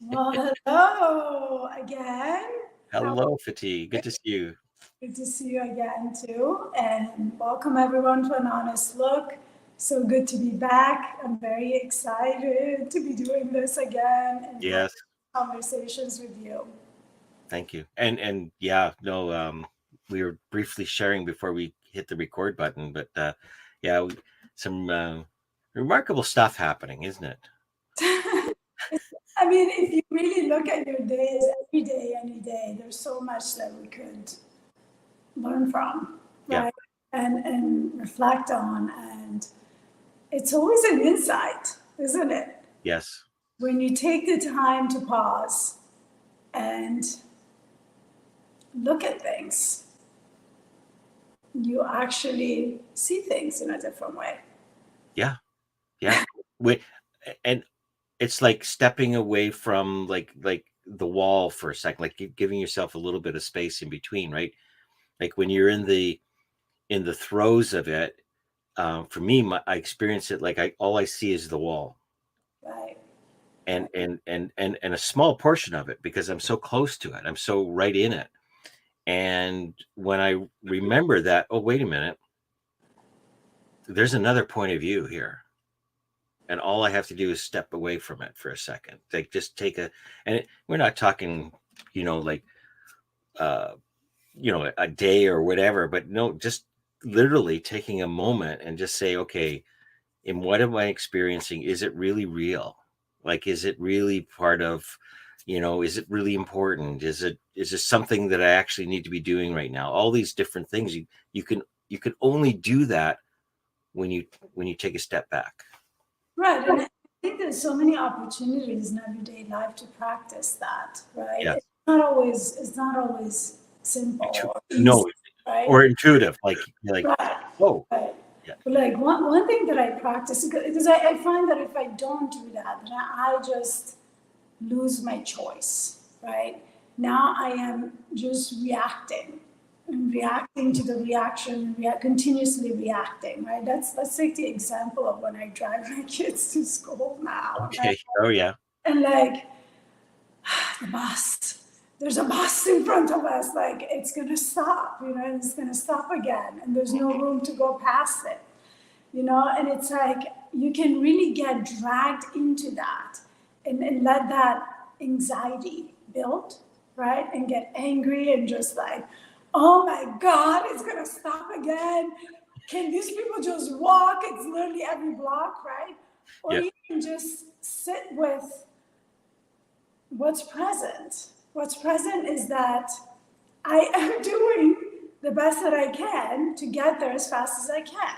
Well, hello again. How Hello, Fatih. Good to see you. good to see you again too, and welcome everyone to an honest look. So good to be back. I'm very excited to be doing this again and having Yes, conversations with you. thank you. And yeah, no, we were briefly sharing before we hit the record button, but yeah, some remarkable stuff happening, isn't it? I mean, if you really look at your days, every day, any day, there's so much that we could learn from, Yeah. right? And reflect on, and it's always an insight, isn't it? Yes. When you take the time to pause and look at things, you actually see things in a different way. Yeah. Yeah. We, and it's like stepping away from like the wall for a second, like giving yourself a little bit of space in between, right? Like when you're in the throes of it. For me, I experience it like I all I see is the wall Right. and a small portion of it because I'm so close to it. I'm so right in it. And when I remember that, oh wait a minute, there's another point of view here. And all I have to do is step away from it for a second. Like just take a we're not talking, you know, like uh a day or whatever, but no, just literally taking a moment and just say, okay, in what am I experiencing? Is it really real? Like, is it really part of, is it really important? Is this something that I actually need to be doing right now? All these different things. You can only do that when you take a step back. Right. And I think there's so many opportunities in everyday life to practice that, right? Yeah. It's not always simple or easy, No, right? or intuitive. Like, Right. oh, Right. yeah, But like one thing that I practice, because I find that if I don't do that, then I just lose my choice, right? Now I am just reacting and reacting to the reaction, continuously reacting, right? Let's take the example of when I drive my kids to school now, right? okay, oh yeah, And like the bus, there's a bus in front of us, like it's gonna stop, and it's gonna stop again, and there's no room to go past it, and it's like you can really get dragged into that and let that anxiety build, right? And get angry and just like, oh my God, it's gonna stop again. Can these people just walk? It's literally every block, right? Or yeah, you can just sit with what's present. What's present is that I am doing the best that I can to get there as fast as I can.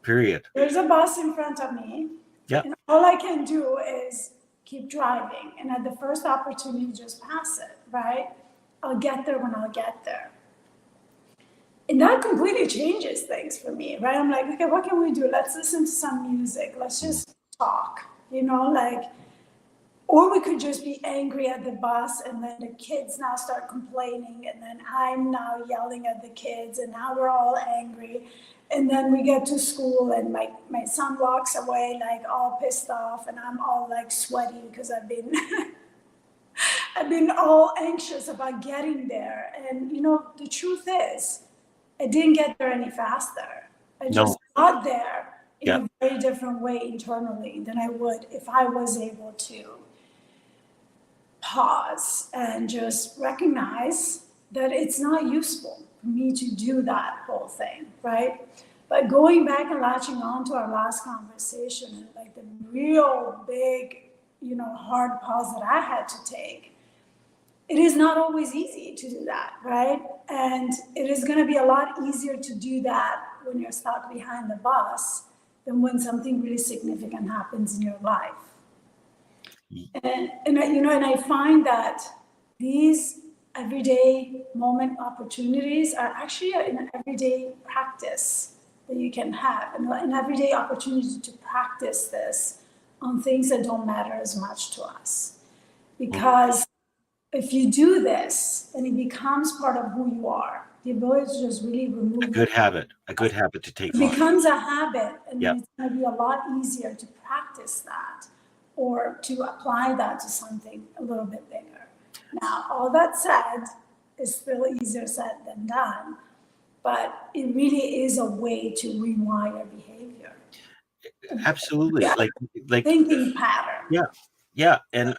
period. There's a bus in front of me, Yeah, and all I can do is keep driving. And at the first opportunity, just pass it, right? I'll get there when I'll get there. And that completely changes things for me, right? I'm like, okay, what can we do? Let's listen to some music. Let's just talk, like, or we could just be angry at the bus and then the kids now start complaining and then I'm now yelling at the kids and now we're all angry. And then we get to school and my son walks away like all pissed off and I'm all like sweaty because I've been I've been all anxious about getting there. And the truth is I didn't get there any faster. I just no, got there in yeah, a very different way internally than I would if I was able to pause and just recognize that it's not useful for me to do that whole thing, right? But going back and latching on to our last conversation, like the real big, hard pause that I had to take, it is not always easy to do that, right? And it is going to be a lot easier to do that when you're stuck behind the bus than when something really significant happens in your life. And I find that these everyday moment opportunities are actually an everyday practice that you can have, and an everyday opportunity to practice this on things that don't matter as much to us. mm, Because if you do this, and it becomes part of who you are, the ability to just really remove it a good habit to take on. becomes a habit, and Yeah, then it's going to be a lot easier to practice that or to apply that to something a little bit bigger. Now, all that said, it's still easier said than done, but it really is a way to rewire behavior. Absolutely. Yeah, Like thinking pattern. yeah. Yeah, and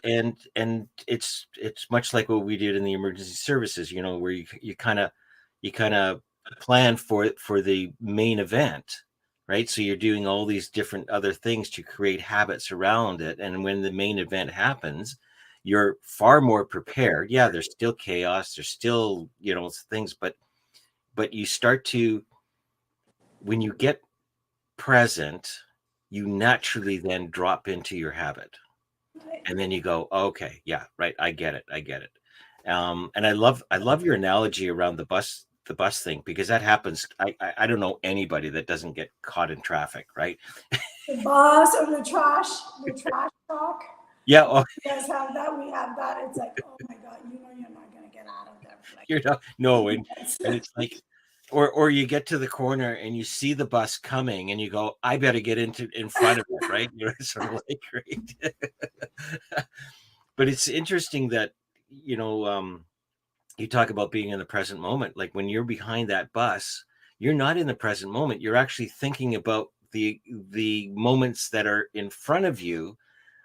it's much like what we did in the emergency services, where you kind of plan for the main event, right? So you're doing all these different other things to create habits around it, and when the main event happens, you're far more prepared. Yeah, there's still chaos, there's still, things, but you start to, when you get present, you naturally then drop into your habit. Right? And then you go, okay, yeah, right, I get it. And I love your analogy around the bus thing, because that happens. I don't know anybody that doesn't get caught in traffic, right? The bus or the trash talk. Yeah. Oh, You guys have that, we have that. It's like, oh my God, you know you're not gonna get out of there for like you're not, no. and 2 minutes. and it's like, or you get to the corner and you see the bus coming and you go, I better get in front of it, right? You're sort of like, great. But it's interesting that, you know um you talk about being in the present moment. Like when you're behind that bus, you're not in the present moment. You're actually thinking about the moments that are in front of you,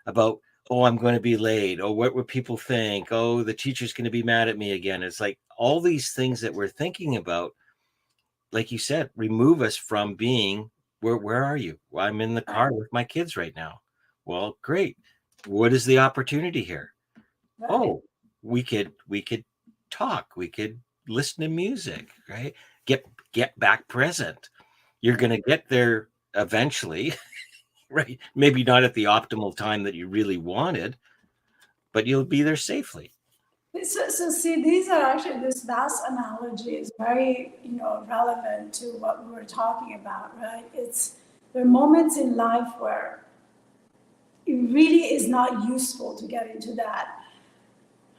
about, oh, I'm going to be late. Oh, what would people think? Oh, the teacher's going to be mad at me again. It's like all these things that we're thinking about, like you said, remove us from being, where are you? Well, I'm in the car with my kids right now. Well, great. What is the opportunity here? Right. Oh, we could talk, we could listen to music, right? Get back present. You're going to get there eventually. Right? Maybe not at the optimal time that you really wanted, but you'll be there safely. So see, these are actually, this bus analogy is very, relevant to what we were talking about, right? There are moments in life where it really is not useful to get into that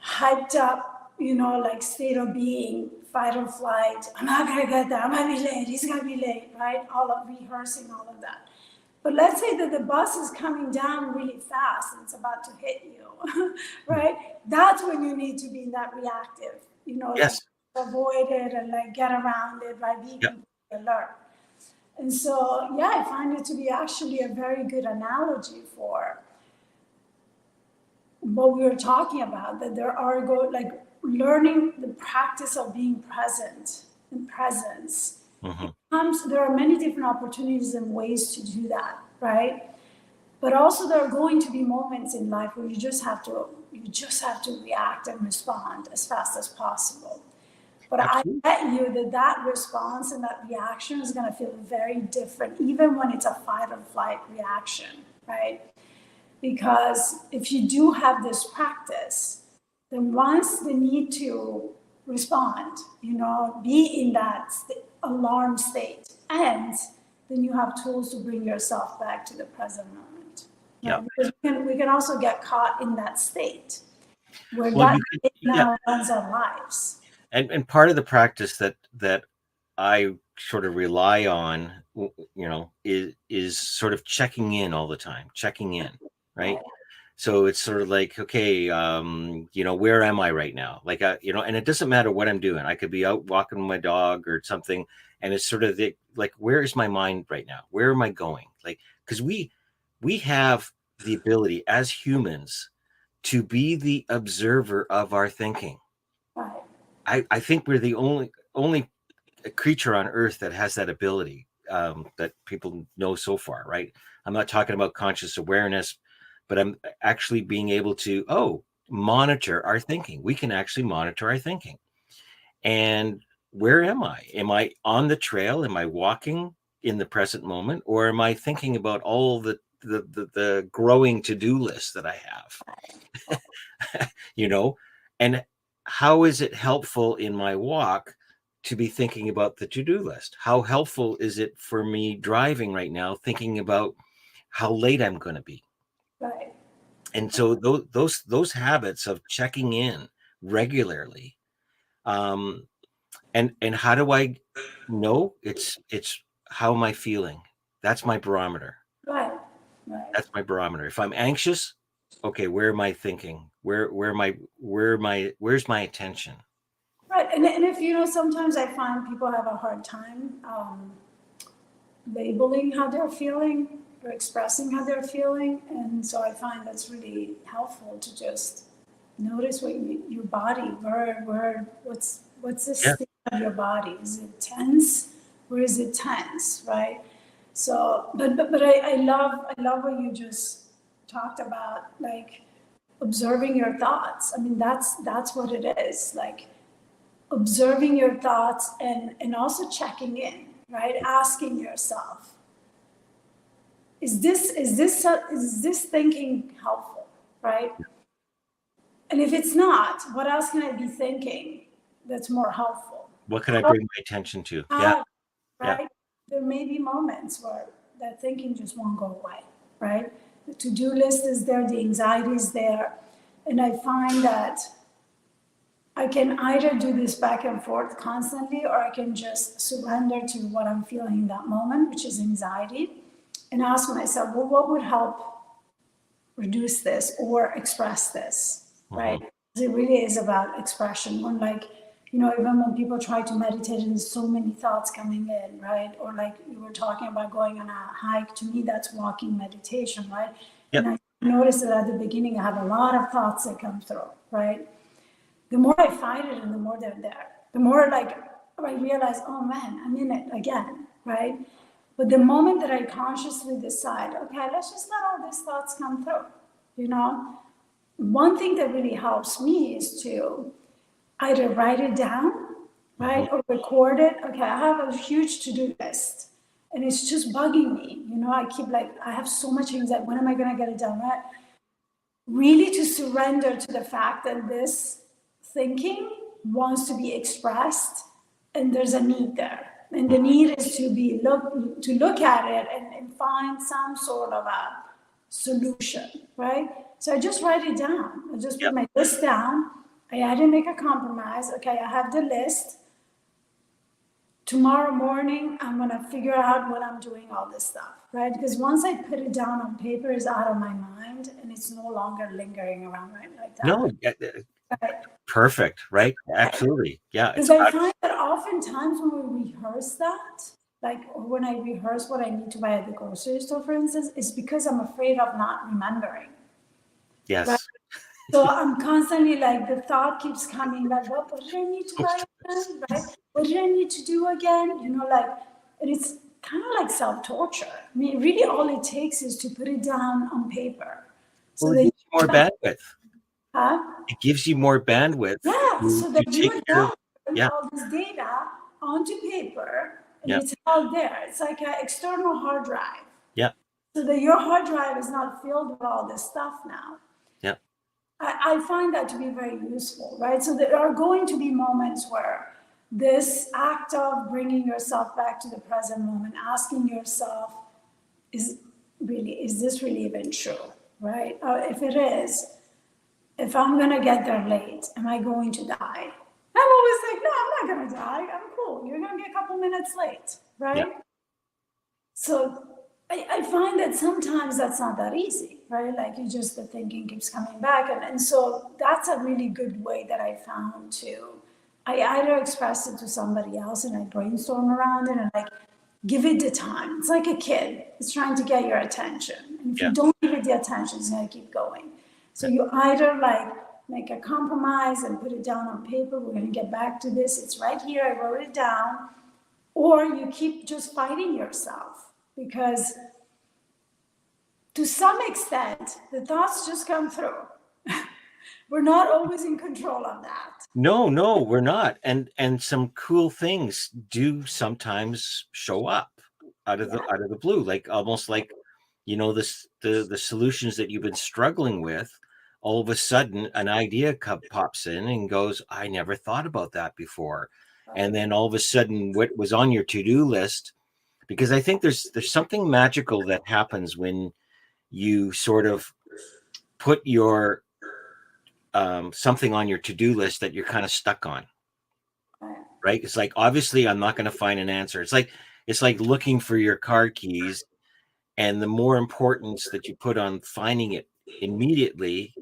hyped up, like state of being, fight or flight. I'm not gonna get there. I'm gonna be late. He's gonna be late, right? All of rehearsing all of that. But let's say that the bus is coming down really fast and it's about to hit you, right? That's when you need to be in that reactive, like Yes. avoid it and like get around it, right? Be Yep. completely alert. And so, yeah, I find it to be actually a very good analogy for what we were talking about, that there are like learning the practice of being present in presence. Hmm. There are many different opportunities and ways to do that, right? But also there are going to be moments in life where you just have to react and respond as fast as possible. But I Absolutely. bet you that response and that reaction is going to feel very different, even when it's a fight or flight reaction, right? Because if you do have this practice, then once the need to respond, be in that alarm state ends, then you have tools to bring yourself back to the present moment. Yeah. Right? Because we can also get caught in that state where Well, that you can, yeah. now runs our lives. And part of the practice that I sort of rely on, is sort of checking in all the time, checking in, right? Right? So it's sort of like, okay, where am I right now? Like, and it doesn't matter what I'm doing. I could be out walking my dog or something, and it's sort of like, where is my mind right now? Where am I going? Like, because we have the ability as humans to be the observer of our thinking. Right. I think we're the only creature on Earth that has that ability, that people know so far, right? I'm not talking about conscious awareness, but I'm actually being able to, monitor our thinking. We can actually monitor our thinking. And where am I? Am I on the trail? Am I walking in the present moment? Or am I thinking about all the growing to-do list that I have? you know, and how is it helpful in my walk to be thinking about the to-do list? How helpful is it for me driving right now, thinking about how late I'm going to be? Right. And so those habits of checking in regularly, um, and how do I know? It's how am I feeling? That's my barometer. Right. Right. That's my barometer. If I'm anxious, okay, where am I thinking? Where's my attention? Right, and if you know, sometimes I find people have a hard time labeling how they're feeling or expressing how they're feeling, and so I find that's really helpful to just notice what your body, what's the Yeah. state of your body? Is it tense or is it tense, right? So, but I love what you just talked about, like observing your thoughts. I mean, that's what it is, like observing your thoughts and also checking in, right? Asking yourself, is this thinking helpful, right? And if it's not, what else can I be thinking that's more helpful? What can I How, bring my attention to? Yeah. how, Yeah. right? There may be moments where that thinking just won't go away, right? The to-do list is there, the anxiety is there, and I find that I can either do this back and forth constantly, or I can just surrender to what I'm feeling in that moment, which is anxiety, and ask myself, well, what would help reduce this or express this, Hmm. right? It really is about expression. When, like, even when people try to meditate and there's so many thoughts coming in, right? Or like you were talking about going on a hike, to me, that's walking meditation, right? Yep. And I noticed that at the beginning, I have a lot of thoughts that come through, right? The more I fight it and the more they're there, the more like I realize, oh man, I'm in it again, right? But the moment that I consciously decide, okay, let's just let all these thoughts come through, you know, one thing that really helps me is to either write it down, Hmm. right, or record it. Okay, I have a huge to-do list and it's just bugging me. I keep like, I have so much anxiety. When am I going to get it done? Right? Really to surrender to the fact that this thinking wants to be expressed and there's a need there. And the need is to look at it and find some sort of a solution, right? So I just write it down. I just put Yep. my list down. I had to make a compromise. Okay, I have the list. Tomorrow morning, I'm gonna figure out what I'm doing all this stuff, right? Because once I put it down on paper, it's out of my mind and it's no longer lingering around right like that. No. Right? Perfect. Right. Absolutely. Yeah. It's Because I about. find that oftentimes when we rehearse that, like, or when I rehearse what I need to buy at the grocery store, for instance, it's because I'm afraid of not remembering, right? Yes. So I'm constantly like, the thought keeps coming, like, what did I need to buy again, right? What did I need to do again? Like, and it's kind of like self-torture. I mean, really all it takes is to put it down on paper. So Well, it that, gives you more bandwidth. huh? It gives you more bandwidth Yeah, to, so to that take you care of. download Yeah. all this data onto paper and Yeah. it's all there. It's like an external hard drive. Yeah. So that your hard drive is not filled with all this stuff now. Yeah. I find that to be very useful, right? So there are going to be moments where this act of bringing yourself back to the present moment, asking yourself, is this really even true, right? If it is, if I'm gonna get there late, am I going to die? I'm always like, no, I'm not gonna die. I'm cool. You're gonna be a couple minutes late, Yeah. right? So I find that sometimes that's not that easy, right? Like the thinking keeps coming back. And so that's a really good way that I found to, I either express it to somebody else and I brainstorm around it and like give it the time. It's like a kid, it's trying to get your attention. And if Yeah. you don't give it the attention, it's gonna keep going. So Yeah. you either like make a compromise and put it down on paper. We're gonna get back to this. It's right here. I wrote it down. Or you keep just fighting yourself because to some extent, the thoughts just come through. We're not always in control of that. No, no, we're not. And some cool things do sometimes show up Yeah. out of the blue, like almost like this the solutions that you've been struggling with. All of a sudden, an idea pops in and goes, "I never thought about that before." And then all of a sudden, what was on your to-do list, because I think there's something magical that happens when you sort of put your something on your to-do list that you're kind of stuck on, Right. right? It's like, obviously I'm not going to find an answer. It's like looking for your car keys, and the more importance that you put on finding it immediately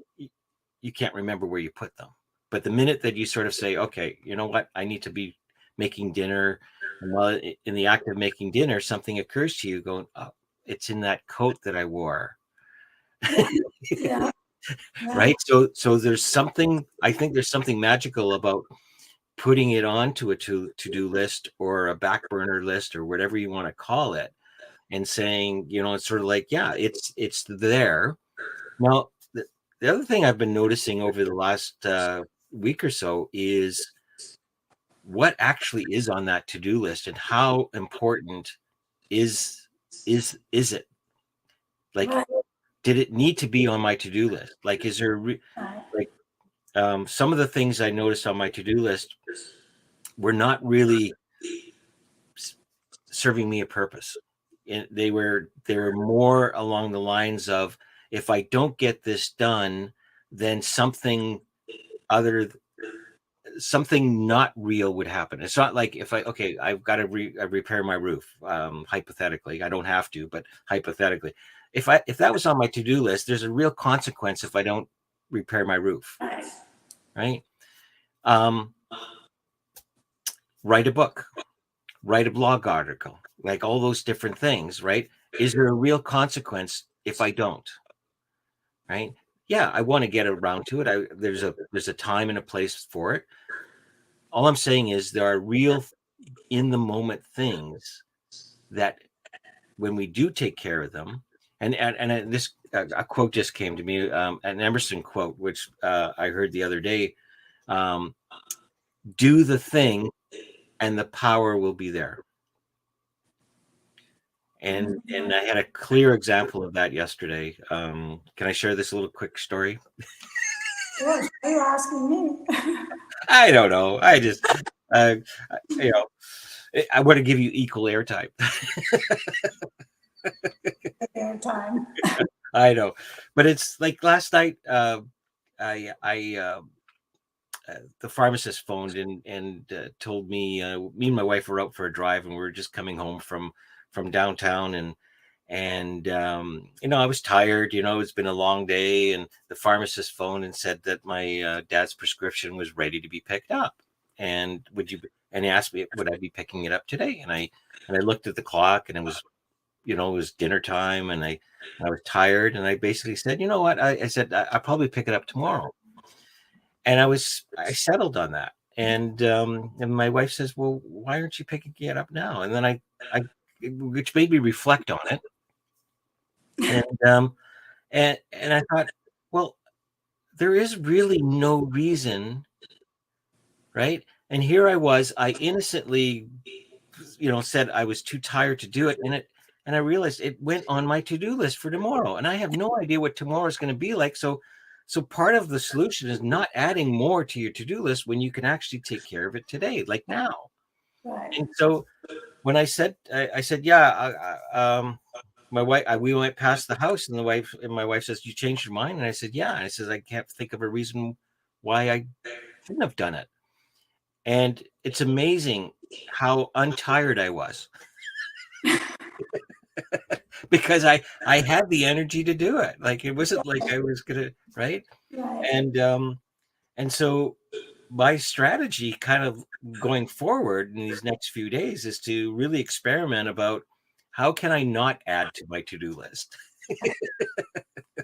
you can't remember where you put them. But the minute that you sort of say, okay, you know what, I need to be making dinner, and while in the act of making dinner, something occurs to you going, oh, it's in that coat that I wore. Yeah. Yeah. Yeah. Right. So there's something, I think there's something magical about putting it onto a to-do list or a back burner list or whatever you want to call it, and saying, it's sort of like, yeah, it's there. Now, the other thing I've been noticing over the last week or so is what actually is on that to-do list and how important is it? Like, Right. did it need to be on my to-do list? Like, is there Right. like some of the things I noticed on my to-do list were not really serving me a purpose. They were more along the lines of, if I don't get this done, then something other something not real would happen. It's not like if I've got to repair my roof. Hypothetically, I don't have to, but hypothetically, if that was on my to-do list, there's a real consequence if I don't repair my roof, Right. right? Write a book, write a blog article, like all those different things, right? Is there a real consequence if I don't? Right? Yeah, I want to get around to it. There's a time and a place for it. All I'm saying is there are real in the moment things that when we do take care of them, and this a quote just came to me, an Emerson quote, which I heard the other day. Do the thing, and the power will be there. And I had a clear example of that yesterday. Can I share this little quick story? Sure. Are you asking me? I don't know. I just, you know, I want to give you equal airtime. Airtime. I know, but it's like last night. I the pharmacist phoned and told me, me and my wife were out for a drive, and we were just coming home from downtown, and I was tired. It's been a long day, and the pharmacist phoned and said that my dad's prescription was ready to be picked up, and and he asked me, would I be picking it up today? And I looked at the clock, and it was dinner time, and I was tired, and I basically said, you know what, I said I'll probably pick it up tomorrow. And I settled on that. And my wife says, well, why aren't you picking it up now? And then I which made me reflect on it. And I thought, well, there is really no reason, right? And here I was, I innocently, said I was too tired to do it. And I realized it went on my to-do list for tomorrow. And I have no idea what tomorrow is going to be like. So part of the solution is not adding more to your to-do list when you can actually take care of it today, like now. Right. And so when I said, yeah, my wife, we went past the house, and my wife says, you changed your mind? And I said, yeah. And I says, I can't think of a reason why I shouldn't have done it. And it's amazing how untired I was. Because I had the energy to do it. Like, it wasn't like I was gonna, right? Right. And so my strategy kind of going forward in these next few days is to really experiment about how can I not add to my to-do list.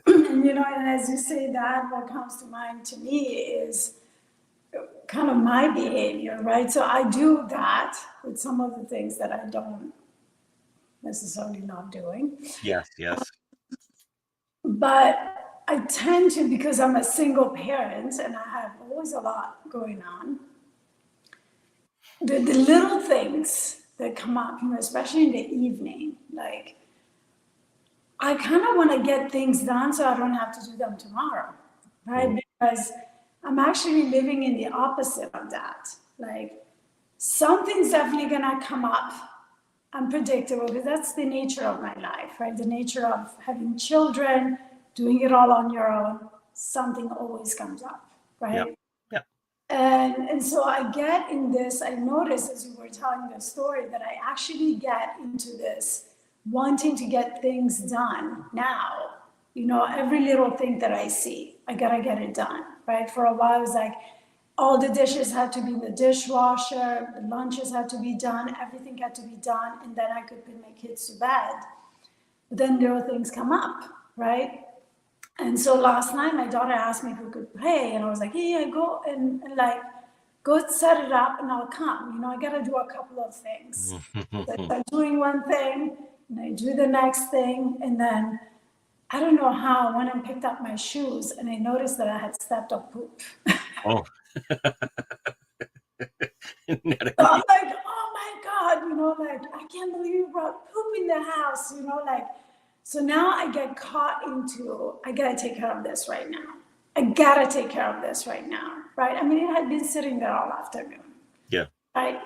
And as you say that, what comes to mind to me is kind of my behavior, right? So I do that with some of the things that I don't necessarily not doing. Yes. But I tend to, because I'm a single parent and I have always a lot going on, the little things that come up, especially in the evening, like I kind of want to get things done so I don't have to do them tomorrow, right? Mm. Because I'm actually living in the opposite of that. Like something's definitely going to come up unpredictable, because that's the nature of my life, right? The nature of having children, doing it all on your own, something always comes up, right? Yeah. And so I get in this, I noticed as you were telling the story that I actually get into this wanting to get things done now every little thing that I see, I gotta get it done, right? For a while, it was like all the dishes had to be in the dishwasher, the lunches had to be done, everything had to be done, and then I could put my kids to bed. But then little things come up, right? And so last night, my daughter asked me if we could pray, and I was like, yeah, go and like, go set it up, and I'll come. I gotta do a couple of things. So I'm doing one thing, and I do the next thing, and then I don't know how, I went and picked up my shoes, and I noticed that I had stepped on poop. Oh. So I'm like, oh my God, like, I can't believe you brought poop in the house, like, so now I get caught into, I gotta take care of this right now. I gotta take care of this right now, right? I mean, it had been sitting there all afternoon. Yeah. Right?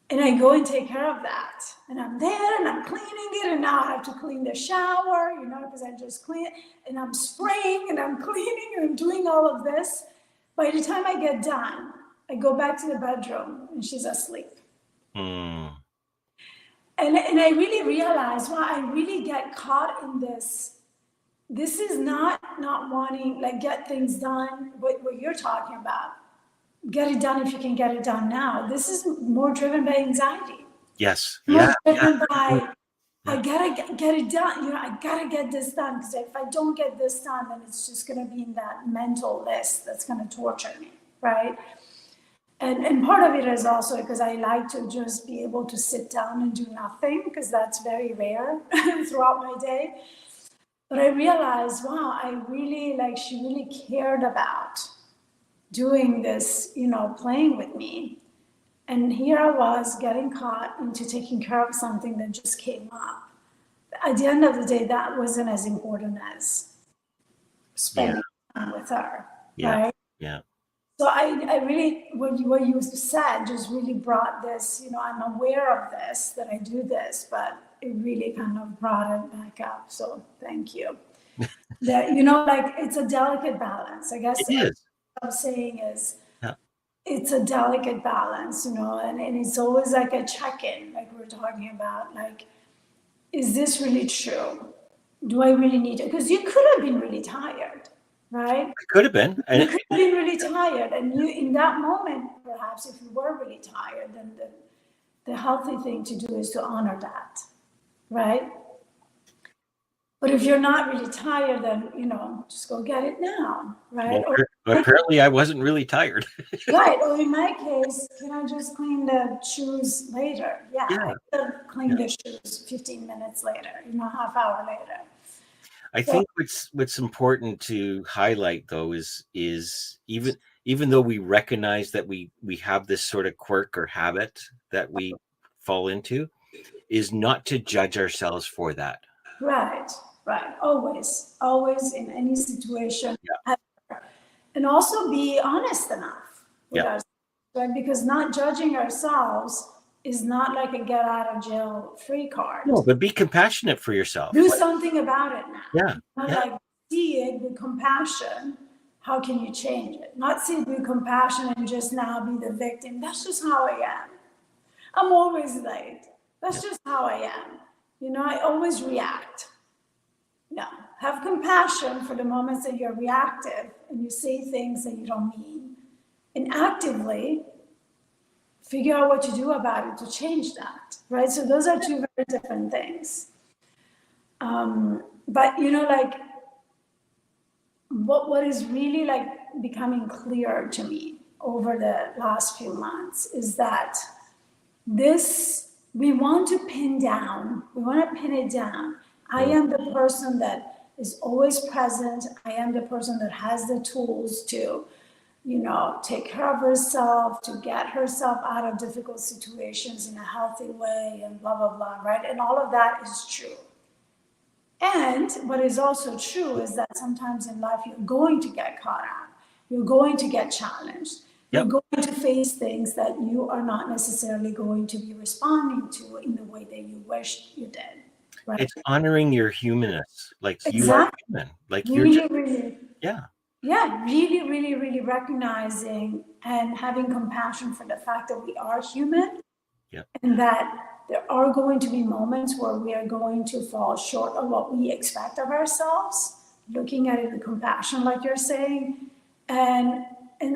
And I go and take care of that. And I'm there and I'm cleaning it, and now I have to clean the shower, because I just clean it, and I'm spraying and I'm cleaning and I'm doing all of this. By the time I get done, I go back to the bedroom and she's asleep. And I really realized, wow, I really get caught in this. This is not wanting, like, get things done, what you're talking about. Get it done if you can get it done now. This is more driven by anxiety. Yes. More driven by, I gotta get it done. I gotta get this done, because if I don't get this done, then it's just gonna be in that mental list that's gonna torture me, right? And part of it is also because I like to just be able to sit down and do nothing, because that's very rare throughout my day. But I realized, wow, she really cared about doing this, playing with me. And here I was getting caught into taking care of something that just came up. At the end of the day, that wasn't as important as spending time with her, right? Yeah. So I really, what you said just really brought this, I'm aware of this, that I do this, but it really kind of brought it back up. So thank you. That, like, it's a delicate balance. I guess It is. what I'm saying is, it's a delicate balance, and it's always like a check-in, like we're talking about, like, is this really true? Do I really need it? Because you could have been really tired, right? It could have been. You could have been really tired, and you, in that moment, perhaps, if you were really tired, then the healthy thing to do is to honor that, right? But if you're not really tired, then, just go get it now, right? Well, apparently I wasn't really tired. Right, or in my case, can I just clean the shoes later? Yeah. I could clean the shoes 15 minutes later, half hour later. I think what's important to highlight, though, is even though we recognize that we have this sort of quirk or habit that we fall into, is not to judge ourselves for that. Right. Always in any situation. And also be honest enough with ourselves, right? Because not judging ourselves is not like a get out of jail free card. No, but be compassionate for yourself. Do something about it now. Yeah. Like, see it with compassion. How can you change it? Not see it with compassion and just now be the victim. That's just how I am. I'm always late. That's just how I am. I always react. No, have compassion for the moments that you're reactive and you say things that you don't mean, and actively figure out what to do about it to change that, right? So those are two very different things. But like, what is really like becoming clear to me over the last few months is that we want to pin it down. I am the person that is always present. I am the person that has the tools to, take care of herself, to get herself out of difficult situations in a healthy way, and blah, blah, blah, right? And all of that is true. And what is also true is that sometimes in life, you're going to get caught out. You're going to get challenged. You're going to face things that you are not necessarily going to be responding to in the way that you wished you did. Right? It's honoring your humanness. Like, you are human. Like, really, you're really, really, really, really recognizing and having compassion for the fact that we are human, and that there are going to be moments where we are going to fall short of what we expect of ourselves, looking at it with compassion, like you're saying, and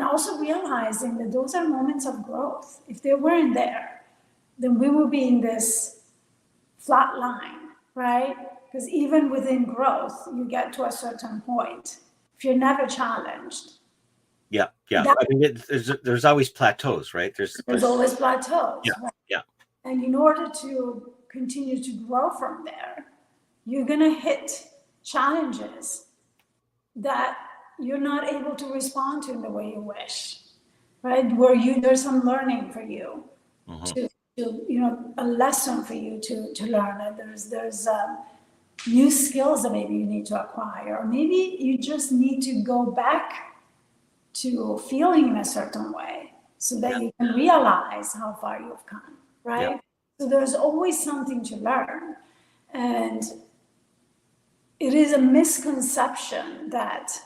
also realizing that those are moments of growth. If they weren't there, then we would be in this flat line, right? Because even within growth, you get to a certain point. If you're never challenged, Yeah. that, I mean, there's always plateaus, right? there's always plateaus. Yeah. Right? Yeah. And in order to continue to grow from there, you're going to hit challenges that you're not able to respond to in the way you wish, right? Where there's some learning for you to a lesson for you to learn. There's new skills that maybe you need to acquire, or maybe you just need to go back to feeling in a certain way so that you can realize how far you've come, right? Yeah. So there's always something to learn. And it is a misconception that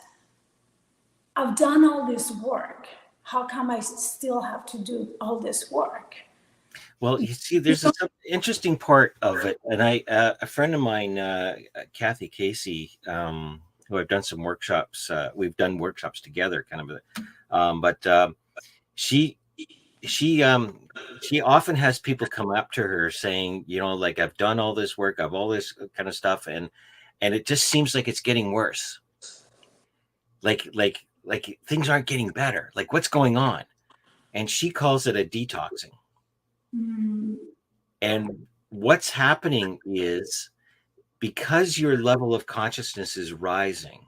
I've done all this work. How come I still have to do all this work? Well, you see, there's an interesting part of it, and a friend of mine, Kathy Casey, who I've done some workshops. We've done workshops together, kind of. But she often has people come up to her saying, like, I've done all this work, I've all this kind of stuff, and it just seems like it's getting worse. Like things aren't getting better. Like, what's going on? And she calls it a detoxing. And what's happening is, because your level of consciousness is rising,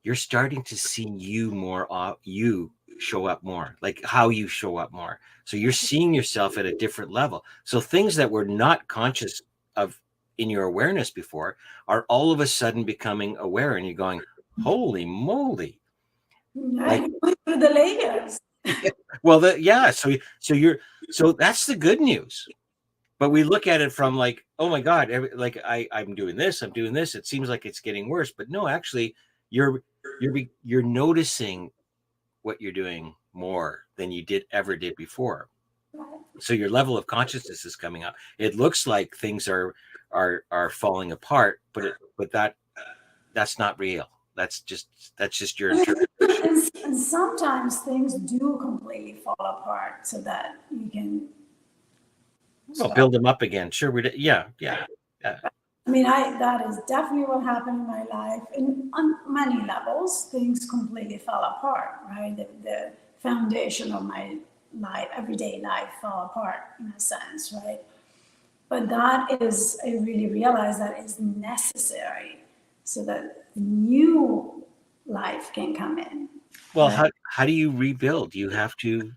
you're starting to see you show up more, like how you show up more. So you're seeing yourself at a different level. So things that were not conscious of in your awareness before are all of a sudden becoming aware, and you're going, holy moly. Like, going through the layers. Well, so that's the good news. But we look at it from like, oh my God, I'm doing this. It seems like it's getting worse. But no, actually, you're noticing what you're doing more than you ever did before. So your level of consciousness is coming up. It looks like things are falling apart, but that's not real. That's just your interpretation. And sometimes things do completely fall apart so that you can build them up again. Sure, yeah. I mean, that is definitely what happened in my life. And on many levels, things completely fell apart, right? The foundation of my life, everyday life, fell apart in a sense, right? But that is, I really realized that is necessary so that new life can come in. Well, right? How do you rebuild? You have to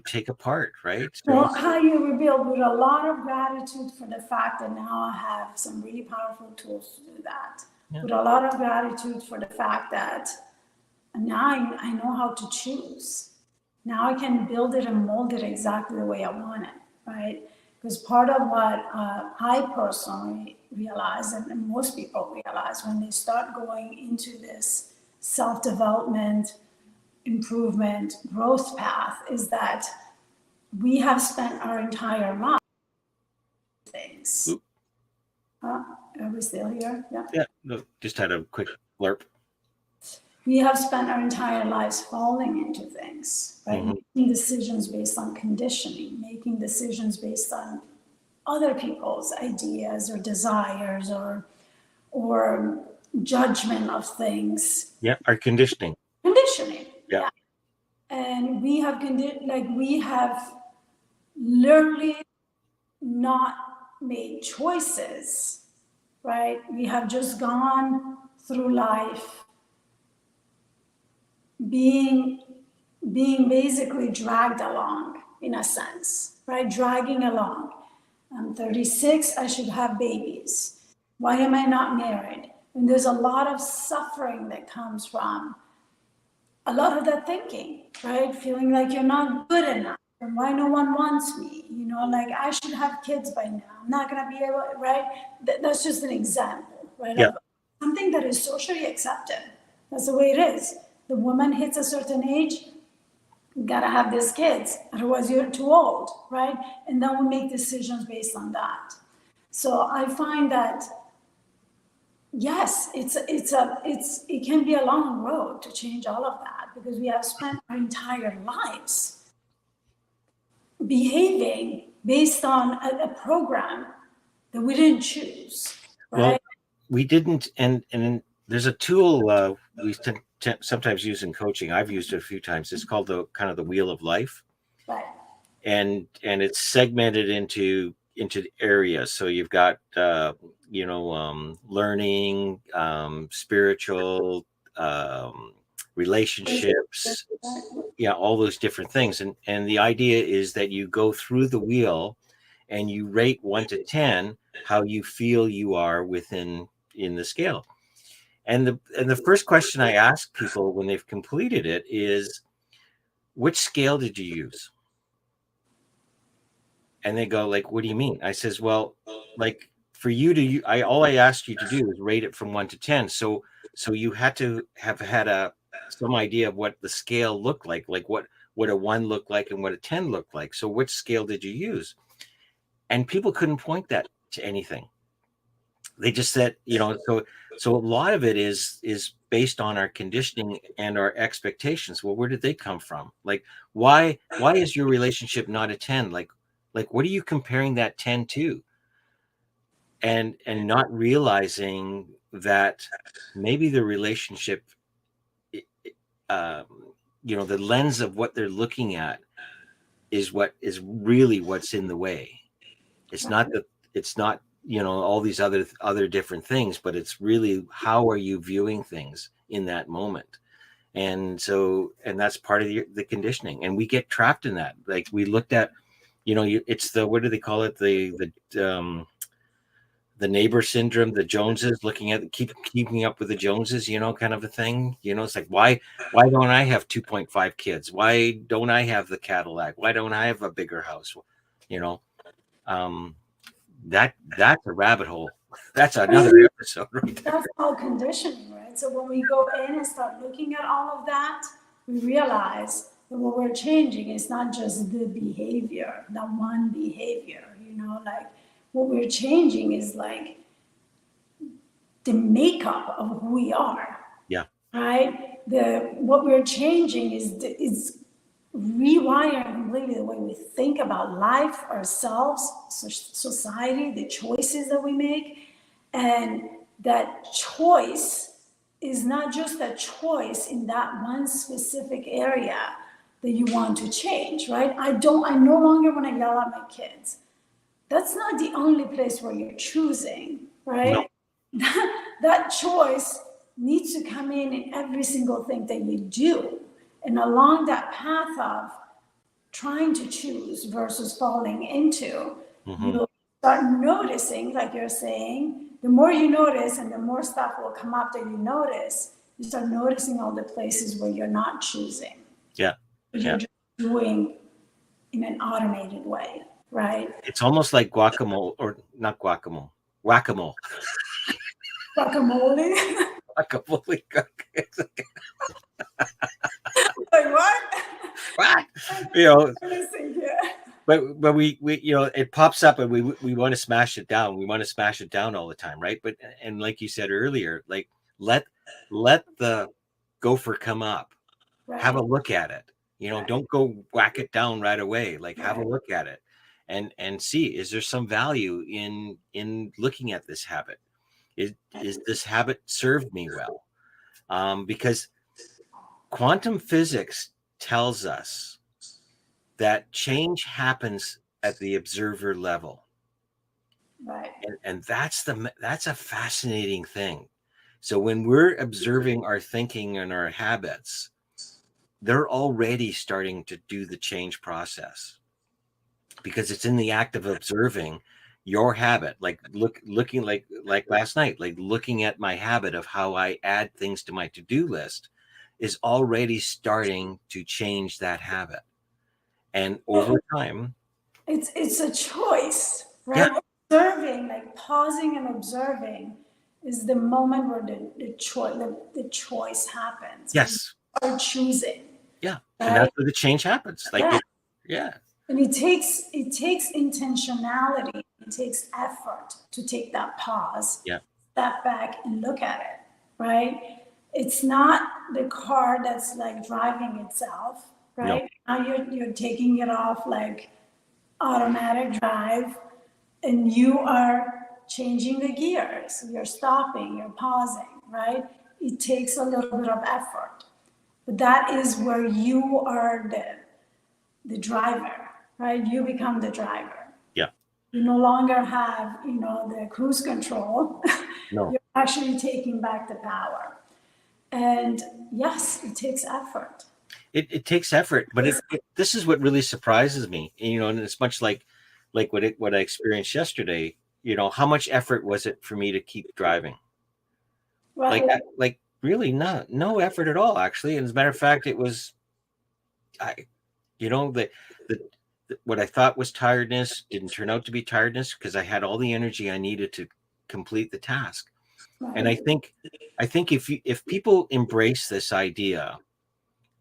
take apart, right? So, well, how you rebuild, with a lot of gratitude for the fact that now I have some really powerful tools to do that. Yeah. With a lot of gratitude for the fact that now I know how to choose. Now I can build it and mold it exactly the way I want it, right? Because part of what I personally realize, and most people realize when they start going into this self-development, improvement, growth path, is that we have spent our entire life things. Are we still here? Yeah. Yeah. No, just had a quick blurb. We have spent our entire lives falling into things, right? Mm-hmm. Making decisions based on conditioning, making decisions based on other people's ideas or desires or judgment of things. Yeah, our conditioning. Conditioning. Yeah. And we have literally not made choices, right? We have just gone through life being basically dragged along, in a sense, right? Dragging along. I'm 36, I should have babies. Why am I not married? And there's a lot of suffering that comes from a lot of that thinking, right? Feeling like you're not good enough, and why no one wants me, like I should have kids by now. I'm not gonna be able, right? That's just an example, right? Yeah. Of something that is socially accepted. That's the way it is. The woman hits a certain age, you gotta have these kids, otherwise you're too old, right? And then we make decisions based on that. So I find that yes, it can be a long road to change all of that because we have spent our entire lives behaving based on a program that we didn't choose, Well, right? we didn't, and there's a tool we sometimes use in coaching. I've used it a few times. It's called the kind of the wheel of life, Right. and it's segmented into areas. So you've got learning, spiritual, relationships, yeah, all those different things. And the idea is that you go through the wheel and you rate 1 to 10 how you feel you are within in the scale. And the first question I ask people when they've completed it is, which scale did you use? And they go like, what do you mean? I says, well, like for you to I all I asked you to do is rate it from 1 to 10. So you had to have had some idea of what the scale looked like what a 1 looked like and what a 10 looked like. So which scale did you use? And people couldn't point that to anything. They just said, so a lot of it is based on our conditioning and our expectations. Well, where did they come from? Like, why is your relationship not a 10? Like what are you comparing that 10 to? And not realizing that maybe the relationship, um, the lens of what they're looking at is what is really what's in the way. It's not that it's not, all these other different things, but it's really how are you viewing things in that moment. And that's part of the conditioning, and we get trapped in that. Like we looked at, it's the, what do they call it, the neighbor syndrome, the Joneses, looking at keeping up with the Joneses, kind of a thing. It's like, why don't I have 2.5 kids? Why don't I have the Cadillac? Why don't I have a bigger house? you know um that's a rabbit hole. That's another episode right there. That's all conditioning, right? So when we go in and start looking at all of that, we realize that what we're changing is not just the behavior, that one behavior, like what we're changing is like the makeup of who we are, Yeah. right? What we're changing is rewiring completely the way we think about life, ourselves, society, the choices that we make, and that choice is not just a choice in that one specific area that you want to change, right? I no longer want to yell at my kids. That's not the only place where you're choosing, No. right? That choice needs to come in every single thing that you do. And along that path of trying to choose versus falling into, Hmm. you start noticing, like you're saying, the more you notice and the more stuff will come up that you notice, you start noticing all the places where you're not choosing. Yeah. You're Yeah. just doing in an automated way, right? It's almost like guacamole, or not guacamole, whack-a-mole. Guacamole. Guacamole. Like what? What? you know Missing here. but we it pops up and we want to smash it down. We want to smash it down all the time, right? But and like you said earlier, like let the gopher come up. Have a Right, look at it. right, Don't go whack it down right away. Like, have a right. look at it and see, is there some value in looking at this habit? Is this habit served me well? Because quantum physics tells us that change happens at the observer level. Right. And that's a fascinating thing. So when we're observing our thinking and our habits, they're already starting to do the change process, because it's in the act of observing your habit, like looking like last night, like looking at my habit of how I add things to my to-do list is already starting to change that habit. And over time, It's a choice, yeah, right? Observing, like pausing and observing, is the moment where the choice happens. Where you yes, are choosing, yeah, and that's right? where the change happens. Like Yeah. it, yeah, And it takes intentionality. It takes effort to take that pause yeah, step back and look at it, right? It's not the car that's like driving itself, No. right? Now you're taking it off like automatic drive, and you are changing the gears. You're stopping, you're pausing, right? It takes a little bit of effort, but that is where you are the driver, right? You become the driver. Yeah. You no longer have, the cruise control. No. You're actually taking back the power. And yes, it takes effort. It takes effort, but this is what really surprises me. And it's much like what I experienced yesterday. How much effort was it for me to keep driving? Right. Like really no effort at all, actually. And as a matter of fact, it was the what I thought was tiredness didn't turn out to be tiredness, because I had all the energy I needed to complete the task. And I think if people embrace this idea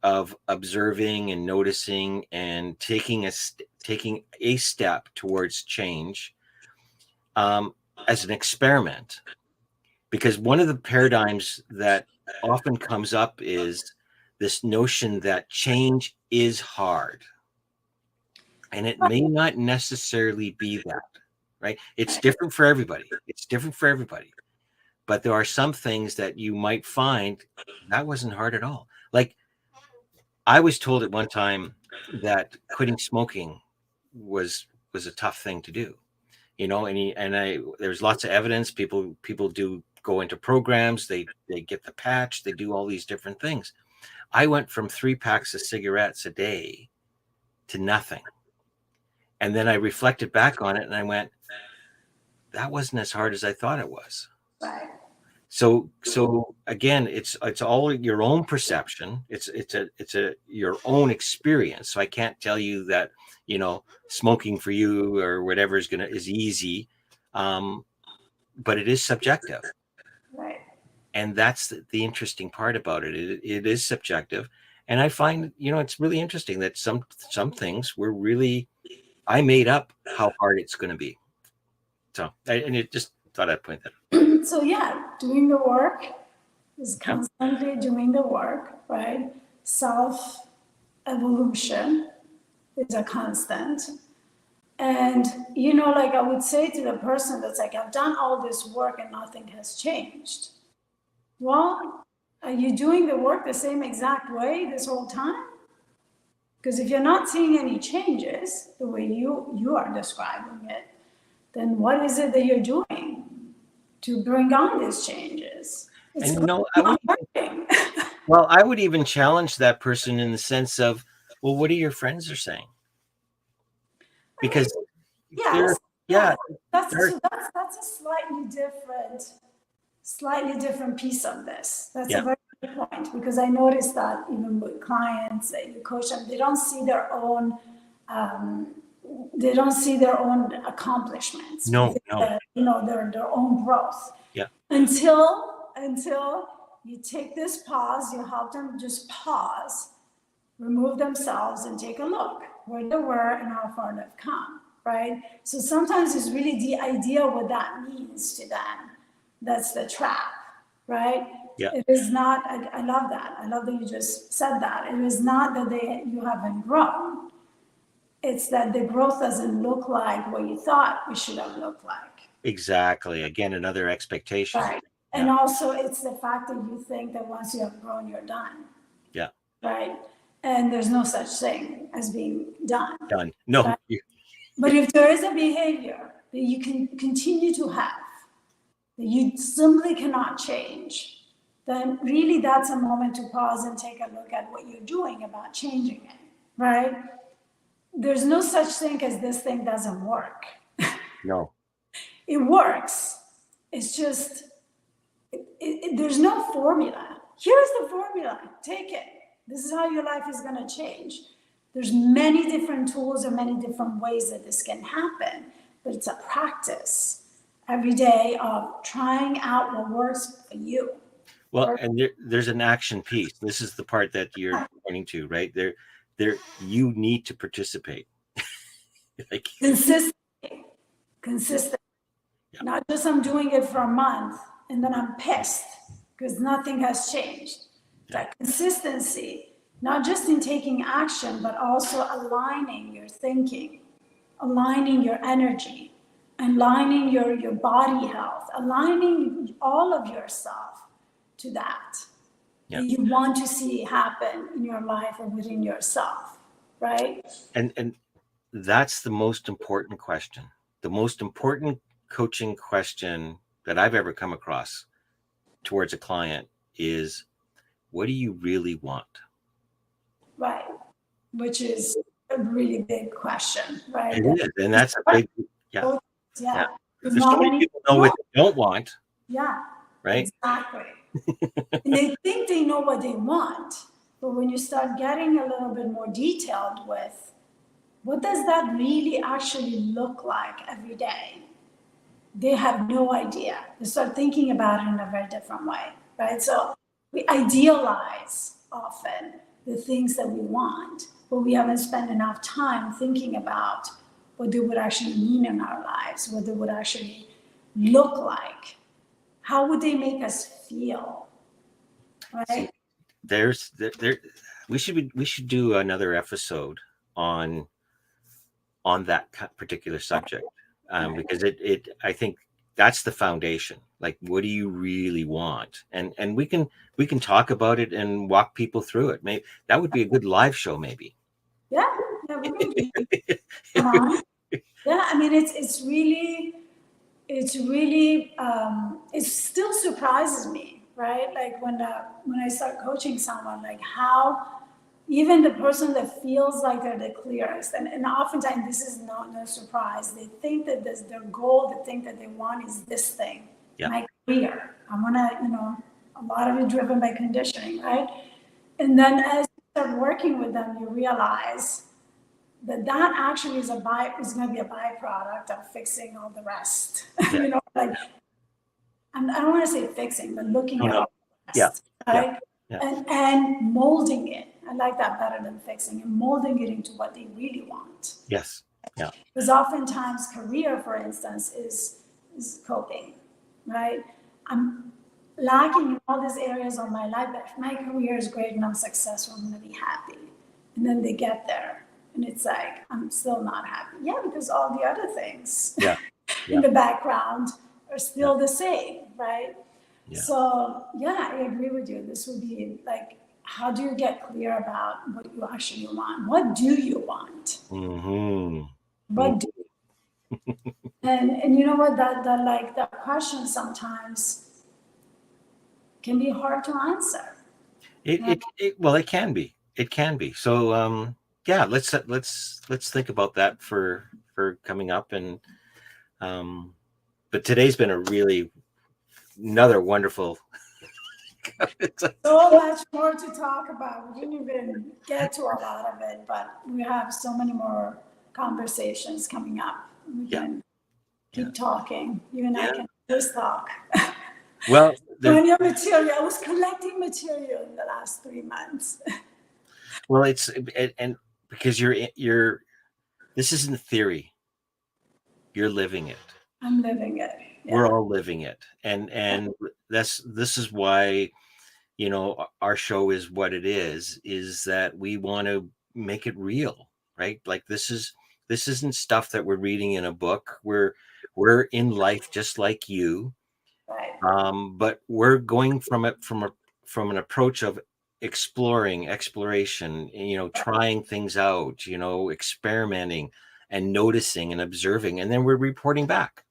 of observing and noticing and taking a step towards change, as an experiment, because one of the paradigms that often comes up is this notion that change is hard, and it may not necessarily be that, right? It's different for everybody. But there are some things that you might find that wasn't hard at all. Like, I was told at one time that quitting smoking was a tough thing to do, there's lots of evidence. People do go into programs, they get the patch, they do all these different things. I went from 3 packs of cigarettes a day to nothing. And then I reflected back on it and I went, that wasn't as hard as I thought it was. Right. So again, it's all your own perception. It's your own experience. So I can't tell you that, smoking for you or whatever is easy. But it is subjective. Right. And that's the interesting part about it. It is subjective. And I find, it's really interesting that some things were really, I made up how hard it's going to be. So, and it just thought I'd point that out. So yeah, doing the work is constantly doing the work, right? Self evolution is a constant. And, like I would say to the person that's like, I've done all this work and nothing has changed. Well, are you doing the work the same exact way this whole time? Because if you're not seeing any changes the way you are describing it, then what is it that you're doing to bring on these changes? It's And not working. I would even challenge that person in the sense of, well, what are your friends are saying? Because yes, yeah, that's a slightly different piece of this. That's a very good point, because I noticed that even with clients that you coach them, they don't see their own accomplishments. No. Their own growth. Yeah. Until you take this pause, you help them just pause, remove themselves, and take a look where they were and how far they've come, right? So sometimes it's really the idea what that means to them. That's the trap, right? Yeah. It is not, I love that. I love that you just said that. It is not that you haven't grown. It's that the growth doesn't look like what you thought it should have looked like. Exactly. Again, another expectation. Right. And also it's the fact that you think that once you have grown, you're done. Yeah. Right. And there's no such thing as being done. Done. No. Right? But if there is a behavior that you can continue to have, that you simply cannot change, then really that's a moment to pause and take a look at what you're doing about changing it, right? There's no such thing as this thing doesn't work. No. It works. It's just, there's no formula. Here's the formula. Take it. This is how your life is going to change. There's many different tools and many different ways that this can happen, but it's a practice every day of trying out what works for you. Well, and there's an action piece. This is the part that you're pointing to, right? There, you need to participate. Consistently. Yeah. Not just I'm doing it for a month, and then I'm pissed because nothing has changed. That consistency, not just in taking action, but also aligning your thinking, aligning your energy, aligning your body health, aligning all of yourself to that Yeah. you want to see happen in your life or within yourself, right? And that's the most important question. The most important coaching question that I've ever come across towards a client is, what do you really want? Right. Which is a really big question, right? It is, and that's a big, yeah. Yeah. Because There's so not many many people know what they don't want, Yeah, right? exactly. And they think they know what they want, but when you start getting a little bit more detailed with what does that really actually look like every day, they have no idea. They start thinking about it in a very different way, right? So we idealize often the things that we want, but we haven't spent enough time thinking about what they would actually mean in our lives, what they would actually look like. How would they make us feel, See, right? there we should do another episode on that particular subject, because it I think that's the foundation. Like, what do you really want? And we can talk about it and walk people through it. Maybe that would be a good live show, maybe. Yeah, yeah, we can do come on. Yeah, I mean, it's really, it still surprises me, right? Like when I start coaching someone, like how even the person that feels like they're the clearest, and oftentimes this is not no surprise. They think that this their goal, they think that they want is this thing, Yeah. my career. I want to, a lot of it driven by conditioning, right? And then as you start working with them, you realize that actually is is going to be a byproduct of fixing all the rest. Yeah. Like I don't want to say fixing, but looking Oh, at no. all the Yeah. rest, Yeah. right? Yeah. And molding it. I like that better than fixing, and molding it into what they really want. Yes. Yeah. Because oftentimes career, for instance, is coping, right? I'm lacking in all these areas of my life, but if my career is great and I'm successful, I'm gonna be happy. And then they get there and it's like, I'm still not happy. Yeah, because all the other things Yeah. in Yeah. the background are still the same, right? Yeah. So yeah, I agree with you. This would be like, how do you get clear about what you actually want? What do you want? Mm-hmm. What do and you know what, that like that question sometimes can be hard to answer. Well, it can be. It can be. So yeah, let's think about that for coming up. And but today's been a really another wonderful So much more to talk about. We didn't even get to a lot of it, but we have so many more conversations coming up. We Yeah. can keep Yeah. talking. You and I Yeah. can just talk. Well, On your material, I was collecting material in the last 3 months. well, and because you're this isn't theory. You're living it. I'm living it. We're Yeah. all living it. And this is why, our show is what it is that we want to make it real, right? Like this isn't stuff that we're reading in a book. We're in life just like you. Right. But we're going from it from an approach of exploration, trying things out, experimenting and noticing and observing, and then we're reporting back.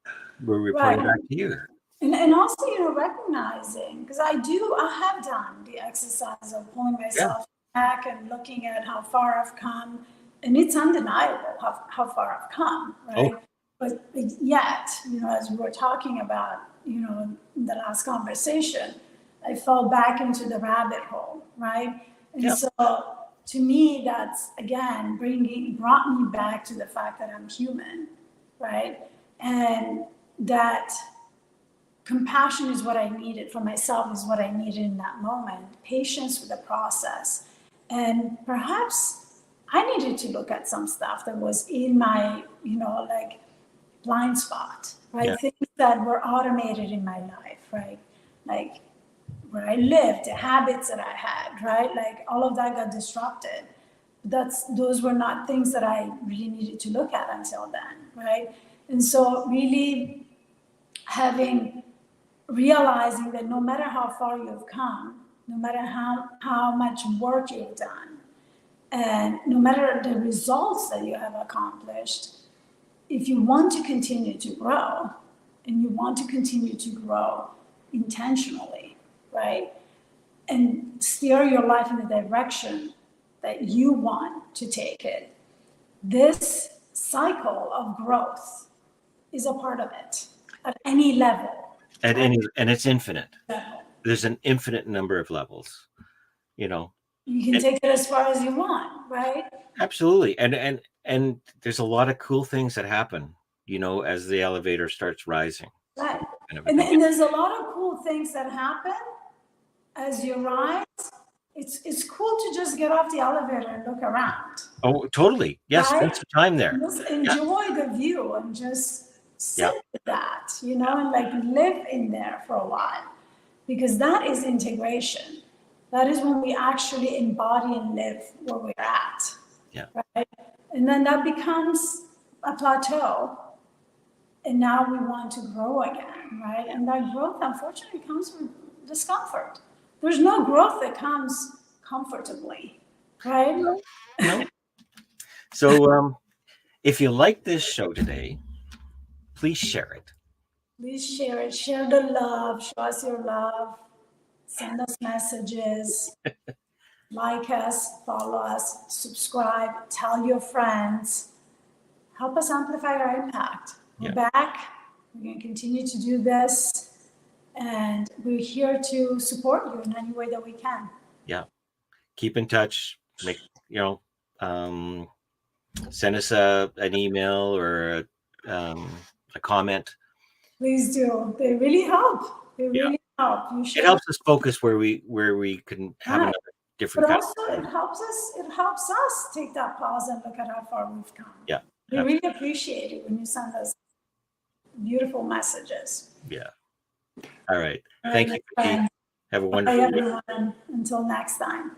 We're reporting Right. back to you. And also, recognizing, because I have done the exercise of pulling Yeah. myself back and looking at how far I've come. And it's undeniable how far I've come, Oh, right? But yet, as we were talking about, in the last conversation, I fell back into the rabbit hole, right? And yeah. so to me, that's again brought me back to the fact that I'm human, right? And that compassion is what I needed for myself, is what I needed in that moment. Patience with the process. And perhaps I needed to look at some stuff that was in my, like blind spot, right? Yeah. Things that were automated in my life, right? like where I lived, the habits that I had, right? Like all of that got disrupted. Those were not things that I really needed to look at until then, right? And so really realizing that no matter how far you've come, no matter how much work you've done, and no matter the results that you have accomplished, if you want to continue to grow, and you want to continue to grow intentionally, right? And steer your life in the direction that you want to take it, this cycle of growth is a part of it at any level. And it's infinite. Level. There's an infinite number of levels, You can take it as far as you want, right? Absolutely. And there's a lot of cool things that happen, as the elevator starts rising. Right. And there's a lot of cool things that happen as you rise. It's cool to just get off the elevator and look around. Oh, totally. Yes, right? spend some time there. Just enjoy the view and just sit with that, and like live in there for a while. Because that is integration. That is when we actually embody and live where we're at. Yeah. Right? And then that becomes a plateau. And now we want to grow again, right? And that growth, unfortunately, comes from discomfort. There's no growth that comes comfortably, right? No. So if you like this show today, please share it. Please share it. Share the love. Show us your love. Send us messages. Like us, follow us, subscribe, tell your friends. Help us amplify our impact. We're back. We're going to continue to do this. And we're here to support you in any way that we can. Yeah. Keep in touch. Send us an email or a comment. Please do. They really help. They really help. It helps us focus where we can have another different. But also, it helps us take that pause and look at how far we've come. Yeah. We really appreciate it when you send us beautiful messages. Yeah. All right. Thank you, Fatí. Have a wonderful day. Bye, everyone. Until next time.